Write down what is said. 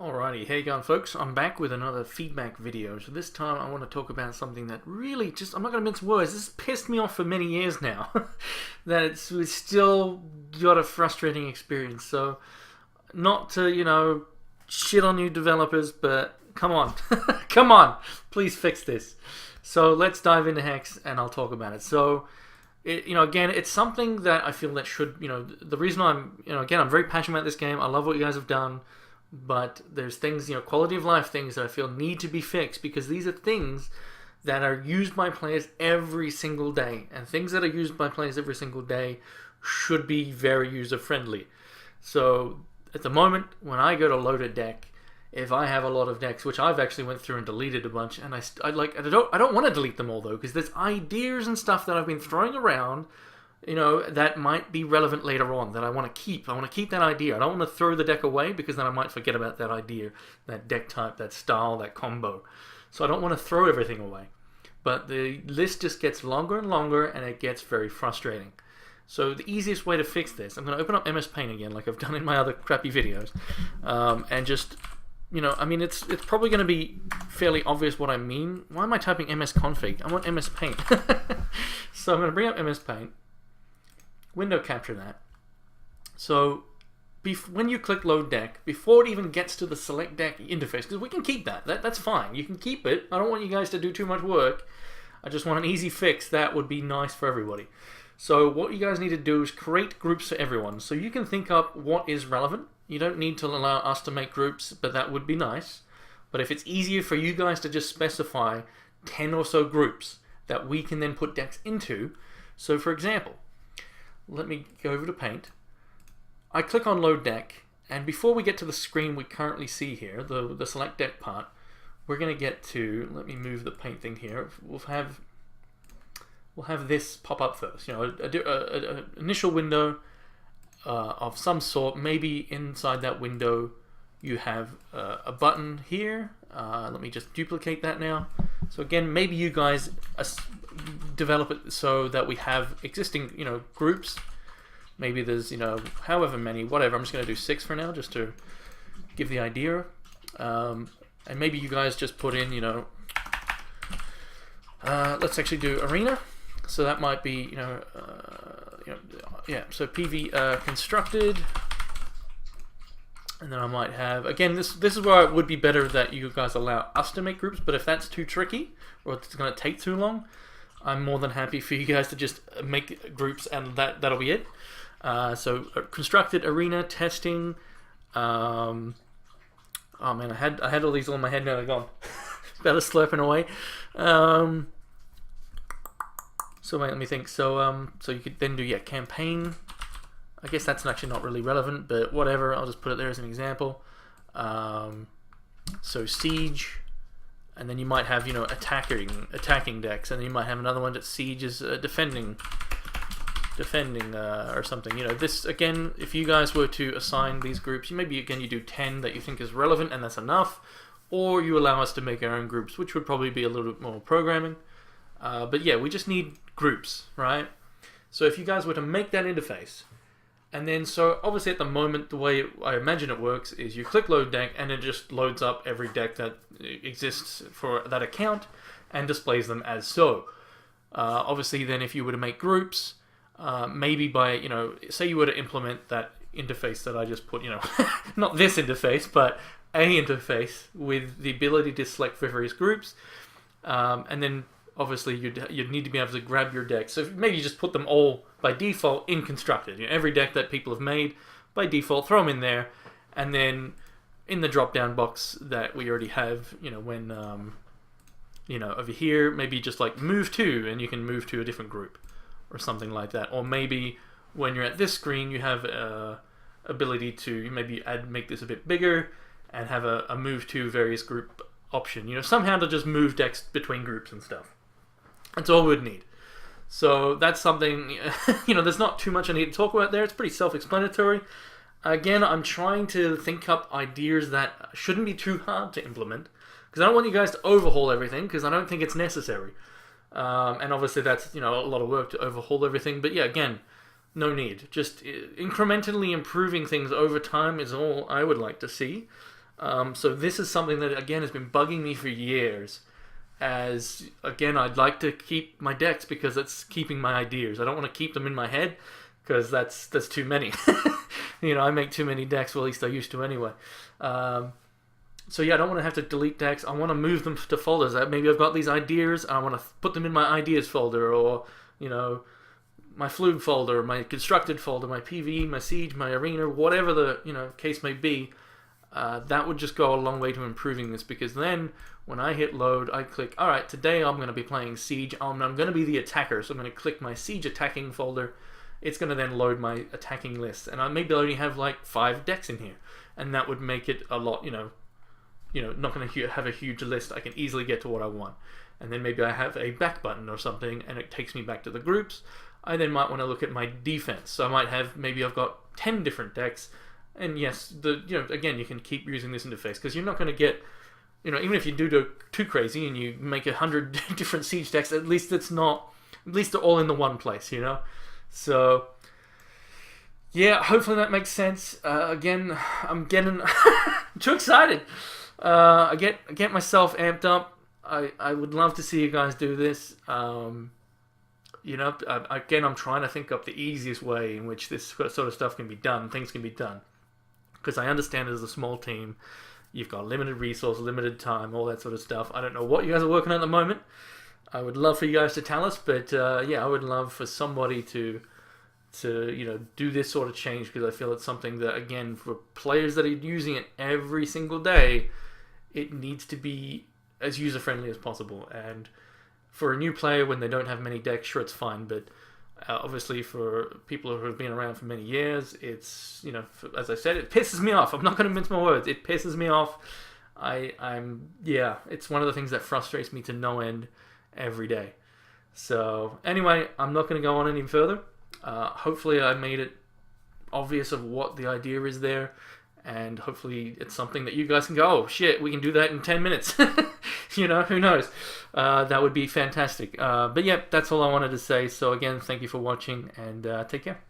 Alrighty, how you going, folks? I'm back with another feedback video. So this time I want to talk about something that really I'm not going to mince words, this has pissed me off for many years now. That it's still got a frustrating experience. So, not to, shit on you developers, but come on. Come on, please fix this. So let's dive into Hex and I'll talk about it. So, again, it's something that I feel that should, the reason I'm very passionate about this game. I love what you guys have done. But there's things, quality of life things that I feel need to be fixed, because these are things that are used by players every single day. And things that are used by players every single day should be very user-friendly. So, at the moment, when I go to load a deck, if I have a lot of decks, which I've actually went through and deleted a bunch, and I don't want to delete them all, though, because there's ideas and stuff that I've been throwing around, that might be relevant later on, that I want to keep. I want to keep that idea. I don't want to throw the deck away, because then I might forget about that idea, that deck type, that style, that combo. So I don't want to throw everything away. But the list just gets longer and longer, and it gets very frustrating. So the easiest way to fix this, I'm going to open up MS Paint again, like I've done in my other crappy videos, and just, it's probably going to be fairly obvious what I mean. Why am I typing MS Config? I want MS Paint. So I'm going to bring up MS Paint. Window capture that. So when you click load deck, before it even gets to the select deck interface, because we can keep that's fine, you can keep it. I don't want you guys to do too much work. I just want an easy fix that would be nice for everybody. So what you guys need to do is create groups for everyone, so you can think up what is relevant. You don't need to allow us to make groups, but that would be nice. But if it's easier for you guys to just specify 10 or so groups that we can then put decks into. So for example, let me go over to Paint. I click on Load Deck, and before we get to the screen we currently see here, the Select Deck part, we're going to get to, let me move the Paint thing here, we'll have this pop up first. An initial window of some sort. Maybe inside that window you have a button here. Let me just duplicate that now. So again, maybe you guys develop it so that we have existing, groups. Maybe there's, however many, whatever. I'm just going to do 6 for now, just to give the idea. And maybe you guys just put in, let's actually do Arena. So that might be, so PV constructed. And then I might have, again, this is where it would be better that you guys allow us to make groups, but if that's too tricky, or it's going to take too long, I'm more than happy for you guys to just make groups, and that'll be it. So constructed, arena, testing. Oh man, I had all these on my head, now they're gone. Better slurping away. So wait, let me think. So you could then do campaign. I guess that's actually not really relevant, but whatever. I'll just put it there as an example. So siege. And then you might have, attacking decks, and then you might have another one that siege is defending, or something. This again, if you guys were to assign these groups, maybe again you do 10 that you think is relevant, and that's enough, or you allow us to make our own groups, which would probably be a little bit more programming. But yeah, we just need groups, right? So if you guys were to make that interface. And then, so obviously at the moment, the way I imagine it works is you click load deck, and it just loads up every deck that exists for that account and displays them as so. Obviously then if you were to make groups, maybe by, say you were to implement that interface that I just put, not this interface, but a interface with the ability to select various groups, and then obviously you'd need to be able to grab your deck. So maybe you just put them all by default in constructed. Every deck that people have made by default, throw them in there, and then in the drop down box that we already have, when over here, maybe just like move to, and you can move to a different group or something like that. Or maybe when you're at this screen, you have ability to maybe make this a bit bigger and have a move to various group option. Somehow to just move decks between groups and stuff. That's all we'd need. So that's something, there's not too much I need to talk about there. It's pretty self-explanatory. Again, I'm trying to think up ideas that shouldn't be too hard to implement, because I don't want you guys to overhaul everything, because I don't think it's necessary. And obviously that's, a lot of work to overhaul everything. But yeah, again, no need. Just incrementally improving things over time is all I would like to see. So this is something that, again, has been bugging me for years. As, again, I'd like to keep my decks because it's keeping my ideas. I don't want to keep them in my head because that's too many. I make too many decks, well, at least I used to anyway. So yeah, I don't want to have to delete decks. I want to move them to folders. Maybe I've got these ideas, and I want to put them in my ideas folder, or, my Flug folder, my constructed folder, my PvE, my Siege, my Arena, whatever the case may be. That would just go a long way to improving this, because then when I hit load, I click, alright, today I'm going to be playing Siege. I'm going to be the attacker, so I'm going to click my Siege attacking folder. It's going to then load my attacking list, and I maybe only have like 5 decks in here, and that would make it a lot, not going to have a huge list. I can easily get to what I want. And then maybe I have a back button or something, and it takes me back to the groups. I then might want to look at my defense. So I might have, maybe I've got 10 different decks. And yes, again, you can keep using this interface, because you're not going to get, even if you do too crazy and you make 100 different Siege decks, at least they're all in the one place, So, yeah, hopefully that makes sense. Again, I'm getting too excited. I get myself amped up. I would love to see you guys do this. Again, I'm trying to think up the easiest way in which this sort of stuff can be done. Things can be done, because I understand as a small team, you've got limited resource, limited time, all that sort of stuff. I don't know what you guys are working on at the moment. I would love for you guys to tell us, but yeah, I would love for somebody to do this sort of change, because I feel it's something that, again, for players that are using it every single day, it needs to be as user-friendly as possible. And for a new player, when they don't have many decks, sure, it's fine, but obviously for people who have been around for many years, it's, as I said, it pisses me off. I'm not going to mince my words. It pisses me off. It's one of the things that frustrates me to no end every day. So anyway, I'm not going to go on any further. Hopefully I made it obvious of what the idea is there, and hopefully it's something that you guys can go, oh shit, we can do that in 10 minutes. Who knows? That would be fantastic. But yeah, that's all I wanted to say. So again, thank you for watching, and take care.